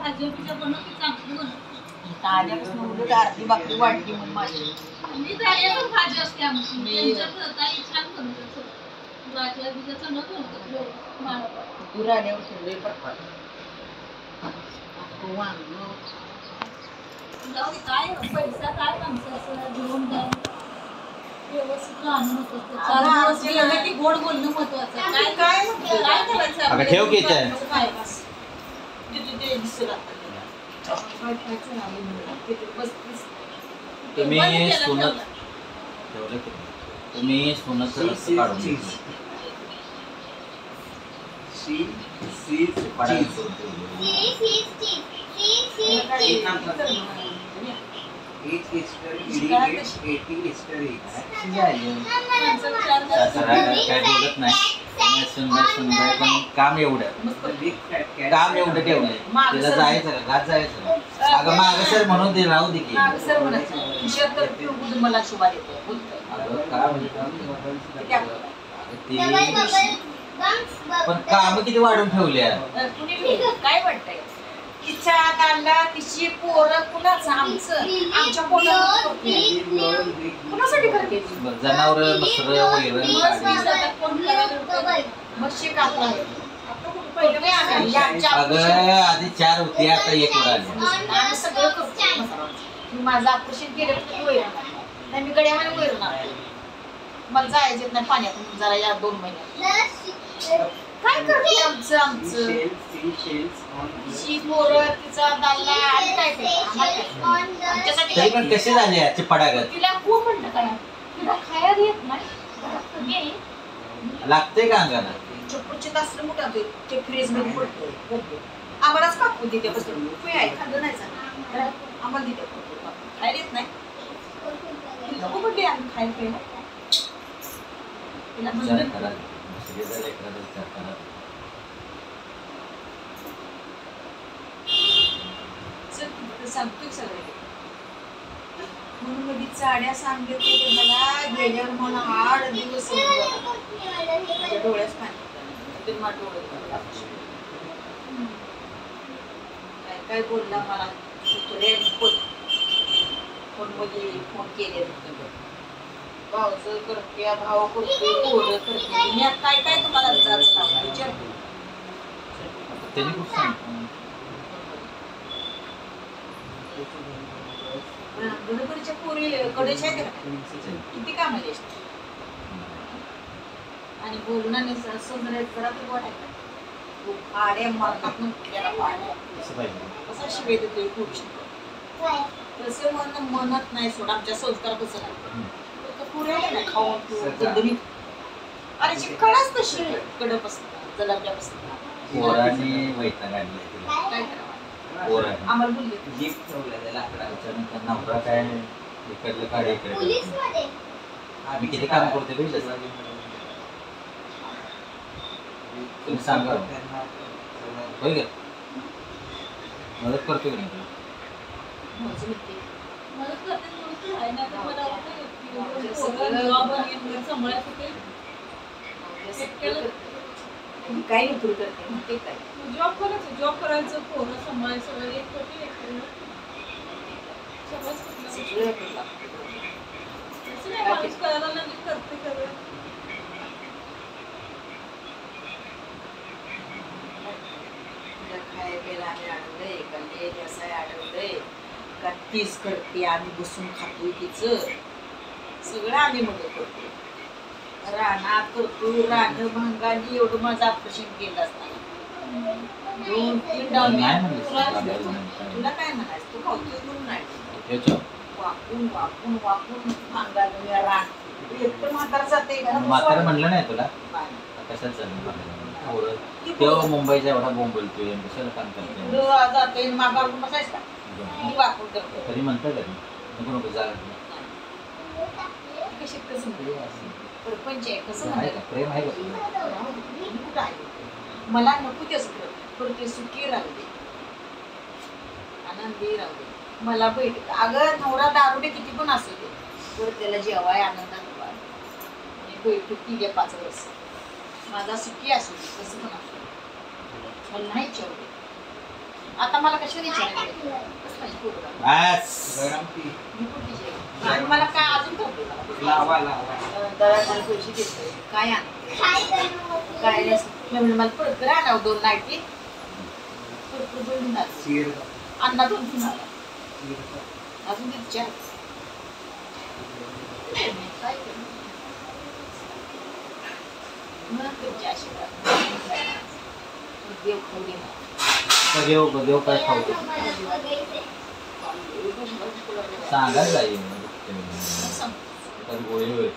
भाजी बिजा बनवते चांगली बनवते. आल्यापासून उलट अर्धी भाकरी वाढली म्हणून माझी. मी ताज्यावर भाजी असते आमची. त्यांच्यात ताई छान बनवतात. भाज्या बिजा चांगलं बनवतात. माळवा. दूर आल्यावर सगळे पटपट. वांग. काय पैसा काय माणसं असं घेऊन जाऊन व्यवस्थित राहणं महत्वाचं. गोड बोलणं महत्वाचं. काय काय करायचं अगं ठेव की इथे. काय बस तुम्ही सोनत ठेवलं की तुम्ही सोनचं रस्ता काढून घ्या. काय बोलत नाही सुंदर पण काम एवढं ठेवलंय तिला जायचं का घात जायचं. अगं माग सर म्हणून ते राहू दे की मला शुभा देतो. पण काम किती वाढून ठेवल्या. काय वाटतंय तिच्या दांडा तिची पोरं कुणाचं आमचं आमच्या पोराला कुणासाठी करते जनावर मसर वैरण म्हशी कापला. अगं आधी 4 होती आता 1 उडाली. सगळं करतो. माझं ऑपरेशन केलं वैरण नाही. मी गड्यामध्ये वैरण आणतो. मला जायचं नाही पाण्यातून जरा या 2 महिन्यात. काय करते आमचं आमचं पोरं तिचा दाल्ला आणि काय तरी पण कसे झाले चिपडागत. तिला खूप म्हणलं काय तिला खायला येत नाही. लागतंय का अंगाला. चुपचित असलं मोठा ते फ्रीज मध्ये पडतो. आम्हालाच कापून देते बसून आहे खाल्लं नाही झालं आम्हाला देते खायला येत नाही. नको म्हणते आम्ही खायला पाहिजे तिला सांगतोय सगळे म्हणून कधी चाड्या सांगितले मला गेल्यावर मला 8 दिवस डोळ्याच पाणी काय काय बोलला मला फोन मध्ये फोन केले भाऊचं करते भाऊ करते पोरं करते. मी काय काय तुम्हाला विचारतो गणपतीच्या पोरी कडेच्या आहेत किती कामाले असते आणि बोलणं जरा तर वाटायचं पाड्या मारतात कसा शिवे देतोय पुरुष तसं म्हणत नाही सोडा. आमच्या संस्कार कसं नाही पुऱ्याला नाही खाऊन अरे चिकडाच तशी कडप असतात जलाब्यापासून आम्हाला बोलले नवरा काय इकडलं काढ इकडे आम्ही किती काम करतो तुम्ही सांगा होय का मदत करतो की नाही. मदत काय नाही पुढे करते ते काय जॉब करायचं पोरं सांभाळायचं सगळं माणूस करायला लागेल करते सगळं. खाय प्यायला आम्ही अडवलंय कल्ले व्यवसाय अडवलंय का तीच करते आम्ही बसून खातोय तिचं सगळं आम्ही मदत करतो. रानात करतो रान भांगाली एवढं माझं ऑपरेशन केलं असताना 2-3 डाऊन तुला काय म्हणायचं तू खावतोय म्हणून नाही वाकून वाकून वाकून भांगाला रान एकटं म्हातारा जाते म्हातारा म्हणलं नाही तुला कशाच तेव्हा मुंबईचा एवढा बोंबलतोय कशाला काम करतोय जाते मागावर बसायचं का वाकून करतो तरी म्हणतं का नको नको जागा कशी कसं परपंच आहे कसं प्रेम आहे का मला नको ते पण ते सुखी राहू दे आनंदी राहू दे मला भेट अगं नवरा दारुडे किती पण असू दे तर त्याला जेवाय आनंदात आणि बैठक केली 5 वर्ष माझा सुखी असू दे कसं पण असू मला नाही जेवढे आता मला कशाला विचारायचं कसं पाहिजे पोरगा? बस मी कुठली आहे? आणि मला काय अजून करतो दळाचे पैसे देतोय काय आणते काय नाही मी म्हणलं मला परकर आणावं 2 नाईटी परकर बनवून आलं अण्णा 2 घेऊन आला अजून ते विचार काय करणार मग तुमची आशीर्वाद देव खाऊ दे देव काय खाऊ सांगायला जाईल गोळी होईल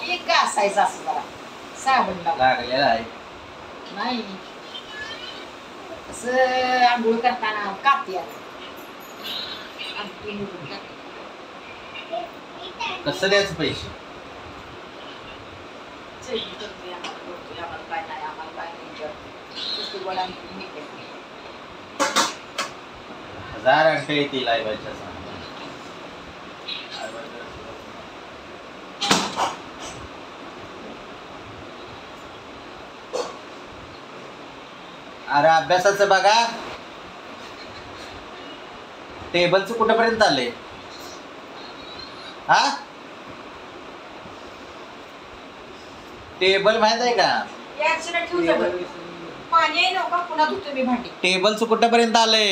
एक असायचं असं जरा साबण लागलेला आहे नाही असं आंघोळ करताना कापते कसं द्यायचं पैसे आम्हाला काय नाही आम्हाला काय नाही 1000 अंक येतील आईबाच्या अरे अभ्यासाचं बघा टेबलचं कुठपर्यंत आले हा टेबल माहित आहे का पाणी आहे नका पुन्हा धुतो मी भांडी टेबलचं कुठपर्यंत आले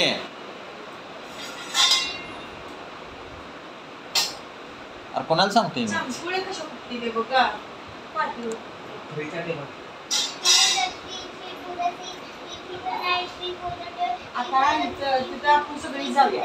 अरे कोणाला सांगतोय मी पुढे कशा कुठली ते बघा पाठी आता तिथं आपण सगळी जाऊया